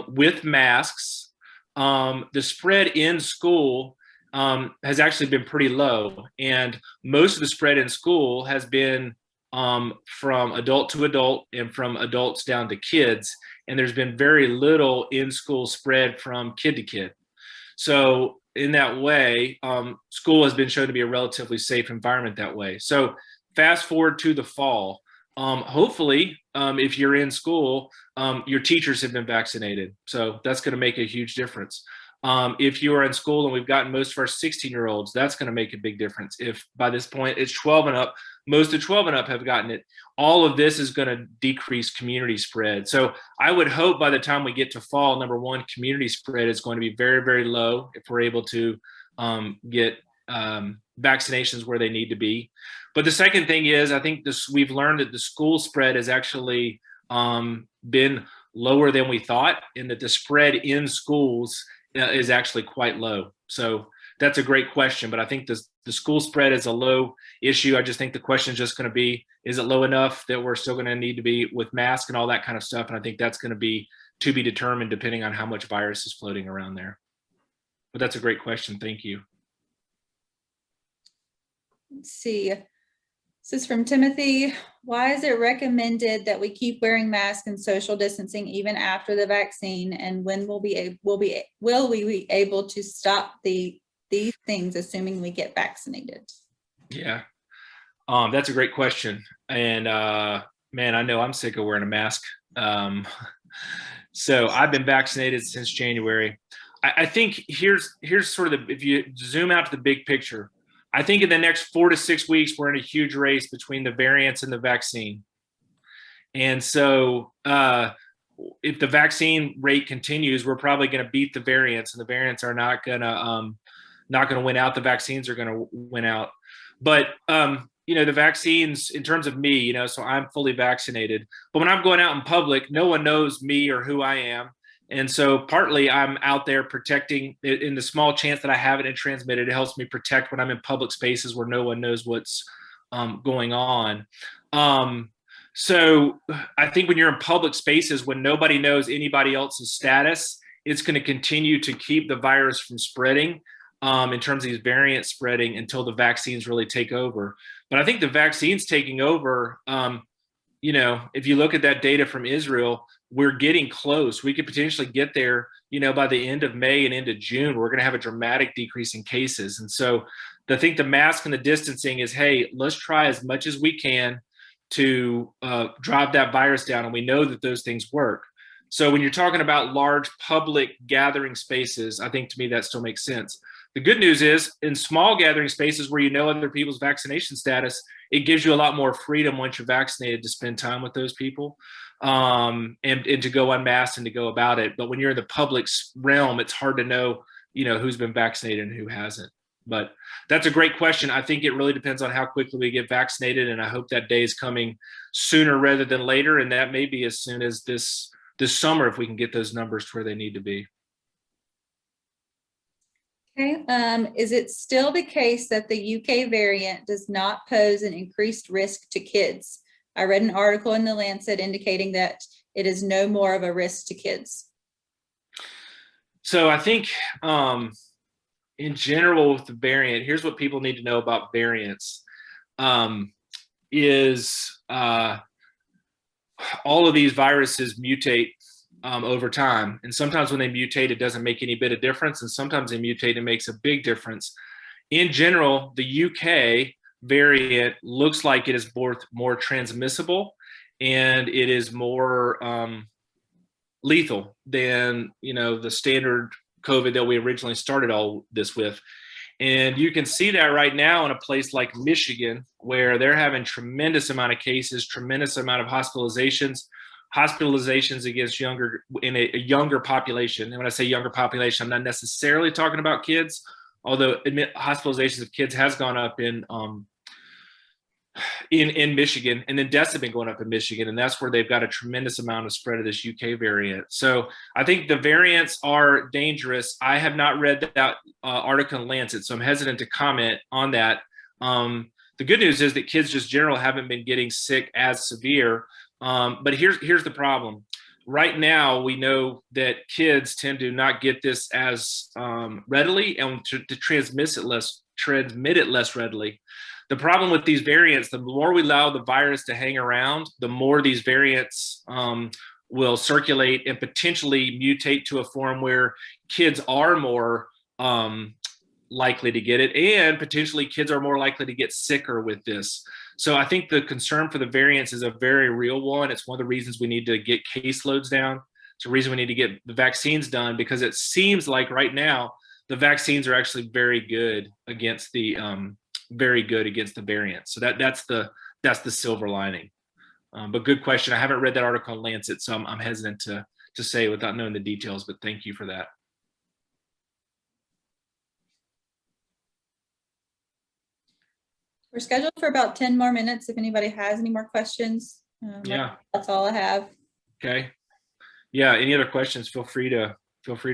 with masks, the spread in school has actually been pretty low. And most of the spread in school has been from adult to adult and from adults down to kids. And there's been very little in-school spread from kid to kid. So in that way, school has been shown to be a relatively safe environment that way. So fast forward to the fall. Hopefully, if you're in school, your teachers have been vaccinated. So that's going to make a huge difference. If you are in school and we've gotten most of our 16-year-olds, that's going to make a big difference. If by this point it's 12 and up, most of 12 and up have gotten it. All of this is going to decrease community spread. So I would hope by the time we get to fall, number one, community spread is going to be very, very low if we're able to get vaccinations where they need to be. But the second thing is, I think we've learned that the school spread has actually been lower than we thought, and that the spread in schools is actually quite low. So that's a great question, but I think the school spread is a low issue. I just think the question is just going to be, is it low enough that we're still going to need to be with masks and all that kind of stuff? And I think that's going to be to be determined depending on how much virus is floating around there. But that's a great question. Thank you. Let's see. This is from Timothy. Why is it recommended that we keep wearing masks and social distancing even after the vaccine? And when will we be able to stop these things, assuming we get vaccinated? Yeah, that's a great question. And man, I know I'm sick of wearing a mask. So I've been vaccinated since January. I think here's sort of if you zoom out to the big picture, I think in the next 4 to 6 weeks, we're in a huge race between the variants and the vaccine. And so if the vaccine rate continues, we're probably going to beat the variants, and the variants are not going to win out. The vaccines are going to win out. But the vaccines, in terms of me, so I'm fully vaccinated. But when I'm going out in public, no one knows me or who I am. And so partly I'm out there protecting in the small chance that I have it and transmit it. It helps me protect when I'm in public spaces where no one knows what's going on. So I think when you're in public spaces, when nobody knows anybody else's status, it's going to continue to keep the virus from spreading in terms of these variants spreading until the vaccines really take over. But I think the vaccines taking over, if you look at that data from Israel, we're getting close. We could potentially get there, by the end of May and into June. We're going to have a dramatic decrease in cases. And so I think the mask and the distancing is, hey, let's try as much as we can to drive that virus down. And we know that those things work. So when you're talking about large public gathering spaces, I think to me that still makes sense. The good news is in small gathering spaces where other people's vaccination status, it gives you a lot more freedom once you're vaccinated to spend time with those people and to go unmasked and to go about it. But when you're in the public realm, it's hard to know, who's been vaccinated and who hasn't. But that's a great question. I think it really depends on how quickly we get vaccinated. And I hope that day is coming sooner rather than later. And that may be as soon as this summer, if we can get those numbers to where they need to be. Okay. Is it still the case that the UK variant does not pose an increased risk to kids? I read an article in the Lancet indicating that it is no more of a risk to kids. So I think in general with the variant, here's what people need to know about variants is all of these viruses mutate over time. And sometimes when they mutate, it doesn't make any bit of difference. And sometimes they mutate, it makes a big difference. In general, the UK variant looks like it is both more transmissible and it is more lethal than, the standard COVID that we originally started all this with. And you can see that right now in a place like Michigan, where they're having tremendous amount of cases, tremendous amount of hospitalizations against in a younger population. And when I say younger population, I'm not necessarily talking about kids, although hospitalizations of kids has gone up in Michigan, and then deaths have been going up in Michigan, and that's where they've got a tremendous amount of spread of this UK variant. So I think the variants are dangerous. I have not read that article in Lancet, so I'm hesitant to comment on that. The good news is that kids just generally haven't been getting sick as severe. But here's the problem. Right now, we know that kids tend to not get this as readily and to transmit it less readily. The problem with these variants, the more we allow the virus to hang around, the more these variants will circulate and potentially mutate to a form where kids are more likely to get it, and potentially kids are more likely to get sicker with this. So I think the concern for the variants is a very real one. It's one of the reasons we need to get caseloads down. It's a reason we need to get the vaccines done, because it seems like right now the vaccines are actually very good against the variants. So that's the silver lining. But good question. I haven't read that article on Lancet, so I'm hesitant to say without knowing the details. But thank you for that. We're scheduled for about 10 more minutes. If anybody has any more questions, Yeah, that's all I have. Okay. Yeah. Any other questions? Feel free to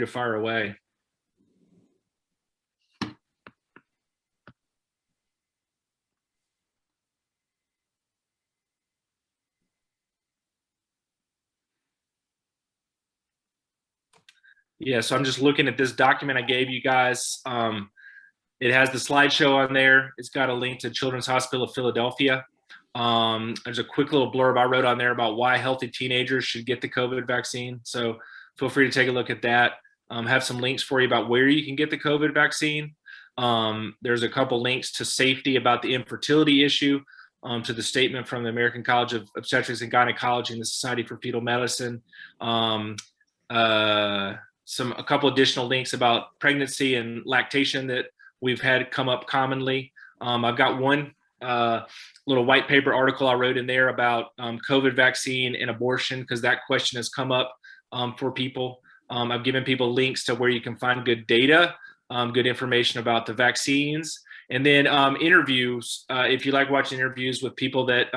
fire away. Yeah, so I'm just looking at this document I gave you guys. It has the slideshow on there. It's got a link to Children's Hospital of Philadelphia. There's a quick little blurb I wrote on there about why healthy teenagers should get the COVID vaccine. So feel free to take a look at that. Have some links for you about where you can get the COVID vaccine. There's a couple links to safety about the infertility issue, to the statement from the American College of Obstetrics and Gynecology and the Society for Fetal Medicine. A couple additional links about pregnancy and lactation that we've had come up commonly. I've got one little white paper article I wrote in there about COVID vaccine and abortion, because that question has come up for people. I've given people links to where you can find good data, good information about the vaccines, and then interviews. If you like watching interviews with people that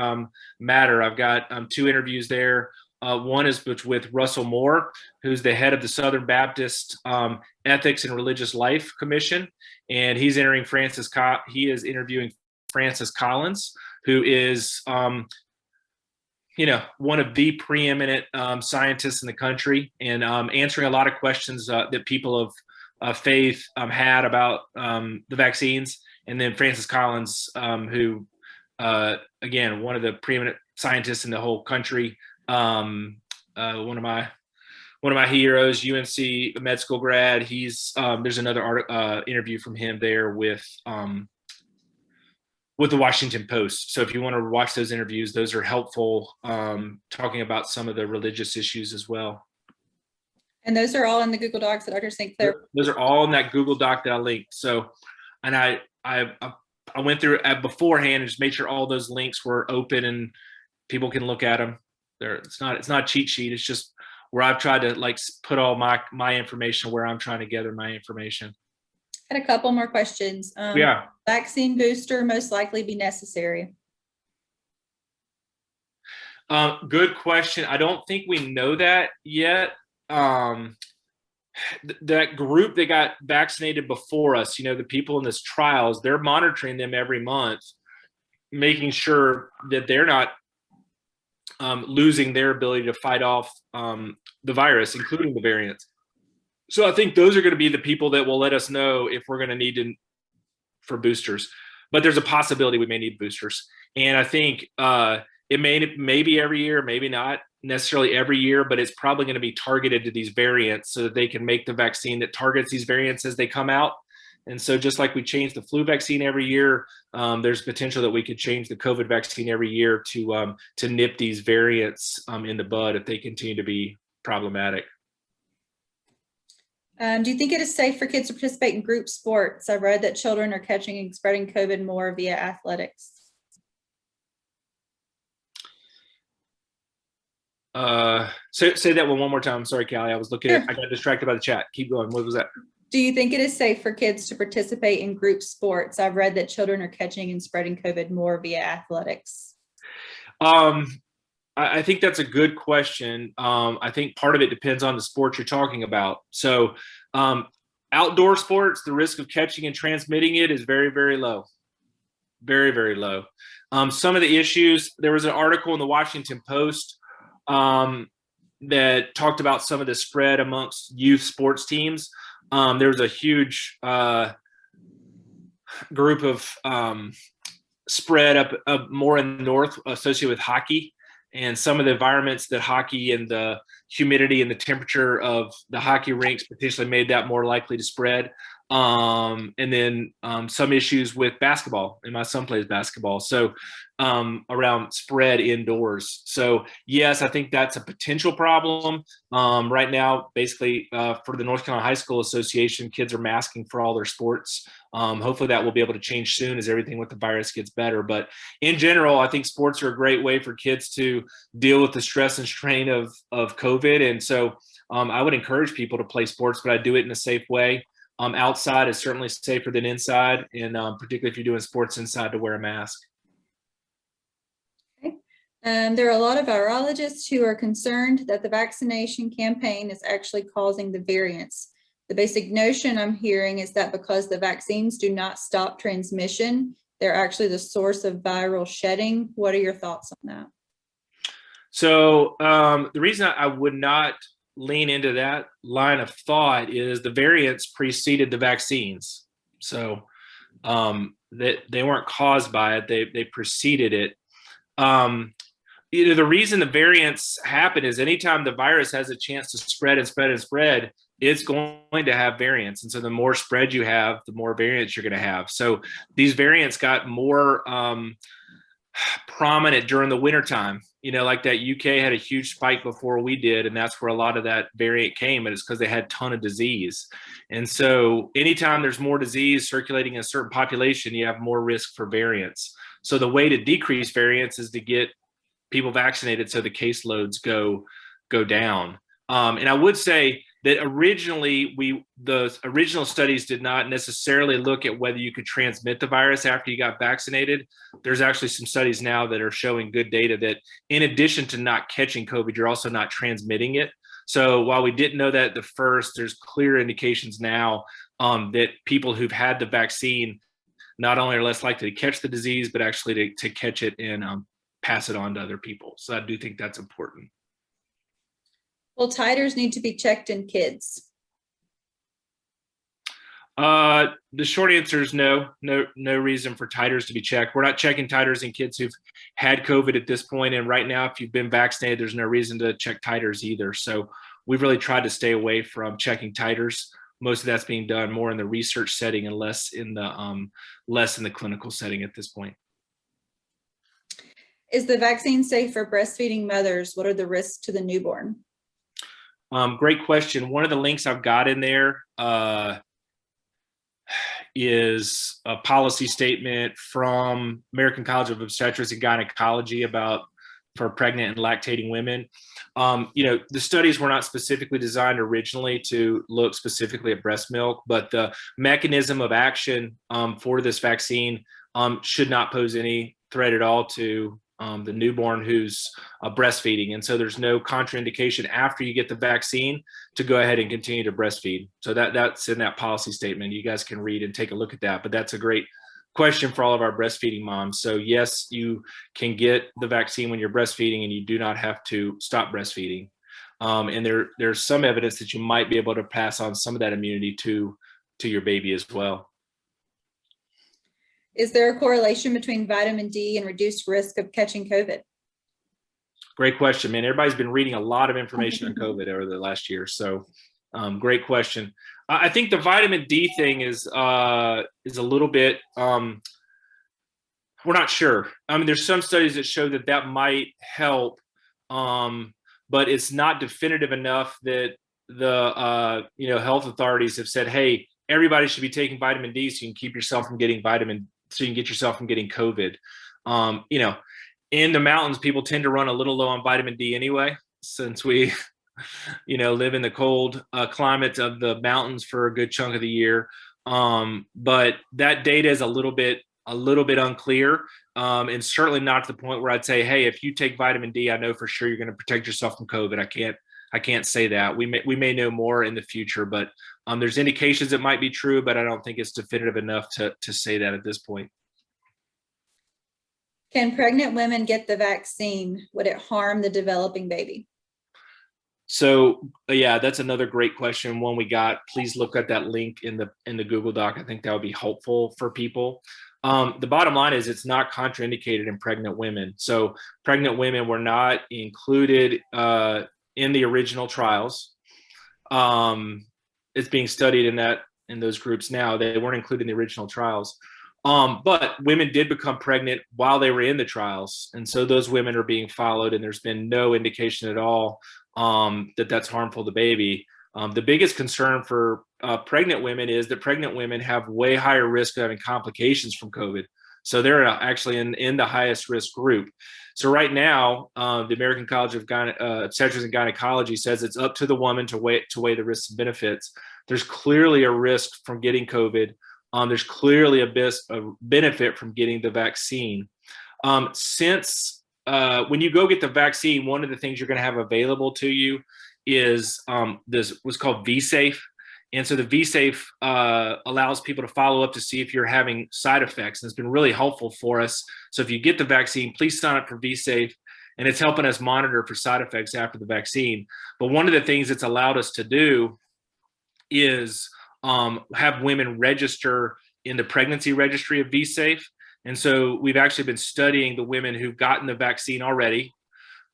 matter, I've got 2 interviews there. One is with Russell Moore, who's the head of the Southern Baptist Ethics and Religious Life Commission, and he is interviewing Francis Collins, who is one of the preeminent scientists in the country, and answering a lot of questions that people of faith had about the vaccines. And then Francis Collins, who again, one of the preeminent scientists in the whole country. One of my heroes, UNC med school grad. There's another interview from him there with the Washington Post. So if you want to watch those interviews, those are helpful, talking about some of the religious issues as well. And those are all in the Google Docs that Dr. St. Clair. Those are all in that Google Doc that I linked. So, and I went through it beforehand and just made sure all those links were open and people can look at them. It's not a cheat sheet. It's just where I've tried to put all my information where I'm trying to gather my information. I had a couple more questions. Yeah. Vaccine booster most likely be necessary. Good question. I don't think we know that yet. That group that got vaccinated before us, the people in this trials, they're monitoring them every month, making sure that they're not losing their ability to fight off the virus, including the variants. So I think those are going to be the people that will let us know if we're going to need for boosters. But there's a possibility we may need boosters. And I think it may be every year, maybe not necessarily every year, but it's probably going to be targeted to these variants so that they can make the vaccine that targets these variants as they come out. And so just like we change the flu vaccine every year, there's potential that we could change the COVID vaccine every year to nip these variants in the bud if they continue to be problematic. Do you think it is safe for kids to participate in group sports? I read that children are catching and spreading COVID more via athletics. Say that one more time. Sorry, Callie. I was looking at, I got distracted by the chat. Keep going. What was that? Do you think it is safe for kids to participate in group sports? I've read that children are catching and spreading COVID more via athletics. I think that's a good question. I think part of it depends on the sport you're talking about. So outdoor sports, the risk of catching and transmitting it is very, very low. Very, very low. Some of the issues, there was an article in the Washington Post that talked about some of the spread amongst youth sports teams. There was a huge group of spread up more in the north associated with hockey, and some of the environments that hockey and the humidity and the temperature of the hockey rinks potentially made that more likely to spread. And then some issues with basketball, and my son plays basketball. So around spread indoors. So yes, I think that's a potential problem. Right now, basically for the North Carolina High School Association, kids are masking for all their sports. Hopefully that will be able to change soon as everything with the virus gets better. But in general, I think sports are a great way for kids to deal with the stress and strain of COVID. And so I would encourage people to play sports, but I do it in a safe way. Outside is certainly safer than inside, and particularly if you're doing sports inside, to wear a mask. Okay. There are a lot of virologists who are concerned that the vaccination campaign is actually causing the variants. The basic notion I'm hearing is that because the vaccines do not stop transmission, they're actually the source of viral shedding. What are your thoughts on that? So the reason I would not lean into that line of thought is the variants preceded the vaccines. So that they weren't caused by it, they preceded it. The reason the variants happen is anytime the virus has a chance to spread and spread and spread, it's going to have variants. And so the more spread you have, the more variants you're going to have. So these variants got more prominent during the wintertime. Like that UK had a huge spike before we did, and that's where a lot of that variant came, and it's because they had a ton of disease. And so anytime there's more disease circulating in a certain population, you have more risk for variants. So the way to decrease variants is to get people vaccinated so the caseloads go down. And I would say that originally the original studies did not necessarily look at whether you could transmit the virus after you got vaccinated. There's actually some studies now that are showing good data that in addition to not catching COVID, you're also not transmitting it. So while we didn't know that at the first, there's clear indications now that people who've had the vaccine not only are less likely to catch the disease, but actually to catch it and pass it on to other people. So I do think that's important. Will titers need to be checked in kids? The short answer is no reason for titers to be checked. We're not checking titers in kids who've had COVID at this point. And right now, if you've been vaccinated, there's no reason to check titers either. So we've really tried to stay away from checking titers. Most of that's being done more in the research setting and less in the clinical setting at this point. Is the vaccine safe for breastfeeding mothers? What are the risks to the newborn? Great question. One of the links I've got in there is a policy statement from American College of Obstetrics and Gynecology for pregnant and lactating women. The studies were not specifically designed originally to look specifically at breast milk, but the mechanism of action for this vaccine should not pose any threat at all to the newborn who's breastfeeding. And so there's no contraindication after you get the vaccine to go ahead and continue to breastfeed. So that's in that policy statement. You guys can read and take a look at that. But that's a great question for all of our breastfeeding moms. So yes, you can get the vaccine when you're breastfeeding and you do not have to stop breastfeeding. And there's some evidence that you might be able to pass on some of that immunity to your baby as well. Is there a correlation between vitamin D and reduced risk of catching COVID? Great question, man. Everybody's been reading a lot of information on COVID over the last year. So great question. I think the vitamin D thing is a little bit, we're not sure. I mean, there's some studies that show that might help, but it's not definitive enough that the health authorities have said, hey, everybody should be taking vitamin D so you can keep yourself from getting get yourself from getting COVID. In the mountains, people tend to run a little low on vitamin D anyway, since we, live in the cold climate of the mountains for a good chunk of the year. But that data is a little bit unclear, and certainly not to the point where I'd say, hey, if you take vitamin D, I know for sure you're going to protect yourself from COVID. I can't say that. We may know more in the future, but there's indications it might be true, but I don't think it's definitive enough to say that at this point. Can pregnant women get the vaccine? Would it harm the developing baby? So yeah, that's another great question. One we got. Please look at that link in the Google Doc. I think that would be helpful for people. The bottom line is it's not contraindicated in pregnant women. So pregnant women were not included in the original trials. It's being studied in those groups now. They weren't included in the original trials. But women did become pregnant while they were in the trials. And so those women are being followed, and there's been no indication at all that that's harmful to the baby. The biggest concern for pregnant women is that pregnant women have way higher risk of having complications from COVID. So they're actually in the highest risk group. So right now, the American College of Obstetrics and Gynecology says it's up to the woman to weigh the risks and benefits. There's clearly a risk from getting COVID. There's clearly a benefit from getting the vaccine. Since when you go get the vaccine, one of the things you're going to have available to you is this what's called vSafe. And so the vSafe allows people to follow up to see if you're having side effects. And it's been really helpful for us. So if you get the vaccine, please sign up for vSafe. And it's helping us monitor for side effects after the vaccine. But one of the things it's allowed us to do is have women register in the pregnancy registry of vSafe. And so we've actually been studying the women who've gotten the vaccine already,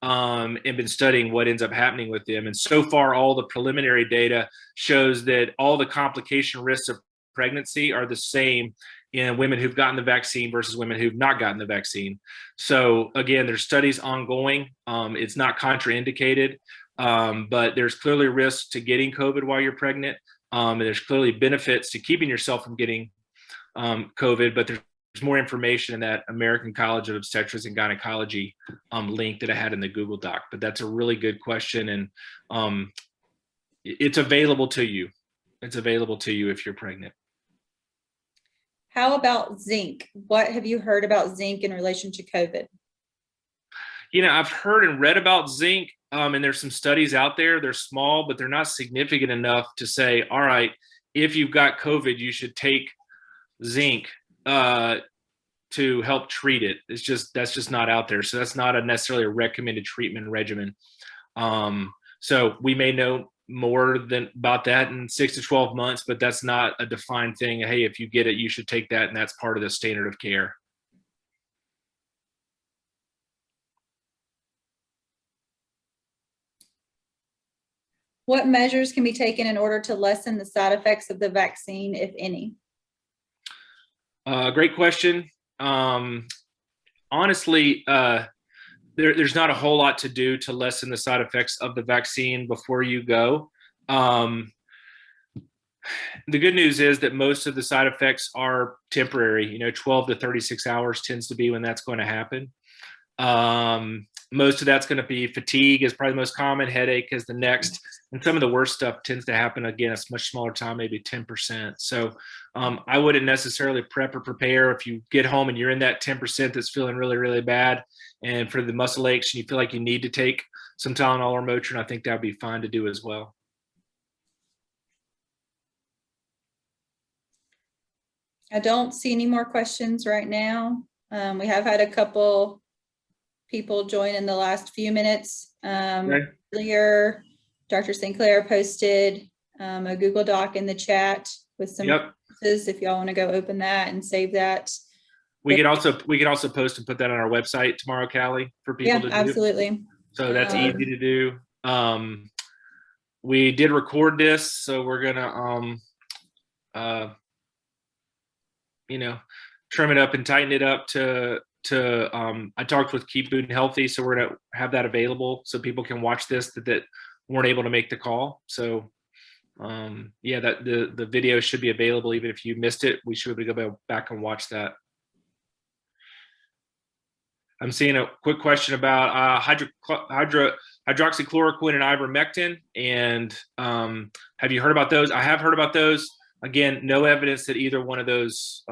and been studying what ends up happening with them. And so far, all the preliminary data shows that all the complication risks of pregnancy are the same in women who've gotten the vaccine versus women who've not gotten the vaccine. So again, there's studies ongoing. It's not contraindicated, but there's clearly risks to getting COVID while you're pregnant. And there's clearly benefits to keeping yourself from getting COVID, but there's more information in that American College of Obstetrics and Gynecology link that I had in the Google Doc. But that's a really good question, and it's available to you. It's available to you if you're pregnant. How about zinc? What have you heard about zinc in relation to COVID? You know, I've heard and read about zinc, and there's some studies out there. They're small, but they're not significant enough to say, all right, if you've got COVID, you should take zinc to help treat it. That's just not out there. So that's not necessarily a recommended treatment regimen. So we may know more about that in 6 to 12 months, but that's not a defined thing. Hey, if you get it, you should take that, and that's part of the standard of care. What measures can be taken in order to lessen the side effects of the vaccine, if any? Great question. Honestly, there's not a whole lot to do to lessen the side effects of the vaccine before you go. The good news is that most of the side effects are temporary. 12 to 36 hours tends to be when that's going to happen. Most of that's going to be fatigue is probably the most common, headache is the next, and some of the worst stuff tends to happen again a much smaller time, maybe 10%. So I wouldn't necessarily prep or prepare if you get home and you're in that 10% that's feeling really, really bad, and for the muscle aches and you feel like you need to take some Tylenol or Motrin, I think that would be fine to do as well. I don't see any more questions right now. We have had a couple people join in the last few minutes. Okay. Earlier, Dr. St. Clair posted a Google Doc in the chat with some references if y'all want to go open that and save that. We could also post and put that on our website tomorrow, Callie, for people to do. Absolutely. So that's easy to do. We did record this, so we're gonna trim it up and tighten it up to I talked with KeepBooneHealthy, so we're gonna have that available so people can watch this that weren't able to make the call. So yeah, that the video should be available even if you missed it. We should be able to go back and watch that. I'm seeing a quick question about hydroxychloroquine and ivermectin, and have you heard about those? I have heard about those. Again, no evidence that either one of those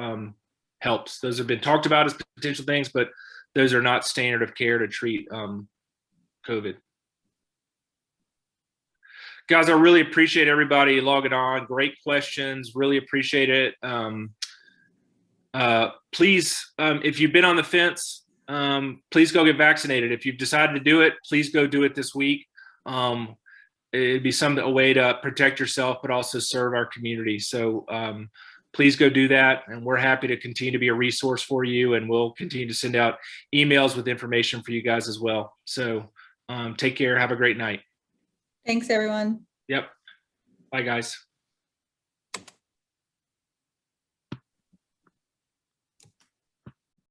helps. Those have been talked about as potential things, but those are not standard of care to treat COVID. Guys, I really appreciate everybody logging on. Great questions. Really appreciate it. Please, if you've been on the fence, please go get vaccinated. If you've decided to do it, please go do it this week. It'd be a way to protect yourself, but also serve our community. So please go do that. And we're happy to continue to be a resource for you. And we'll continue to send out emails with information for you guys as well. So take care. Have a great night. Thanks, everyone. Yep. Bye, guys.